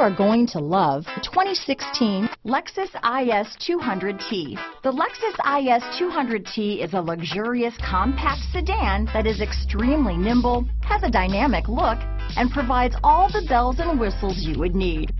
are going to love the 2016 Lexus IS 200T. The Lexus IS 200T is a luxurious compact sedan that is extremely nimble, has a dynamic look, and provides all the bells and whistles you would need.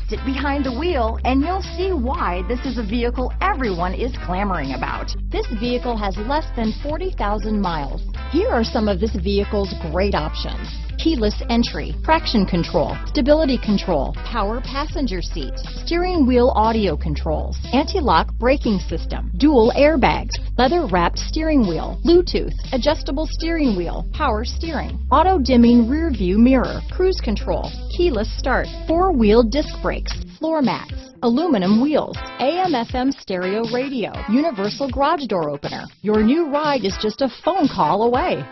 Sit behind the wheel and you'll see why this is a vehicle everyone is clamoring about. This vehicle has less than 40,000 miles. Here are some of this vehicle's great options: keyless entry, traction control, stability control, power passenger seat, steering wheel audio controls, anti-lock braking system, dual airbags, leather-wrapped steering wheel, Bluetooth, adjustable steering wheel, power steering, auto-dimming rear view mirror, cruise control, keyless start, four-wheel disc brakes, floor mats, aluminum wheels, AM/FM stereo radio, universal garage door opener. Your new ride is just a phone call away.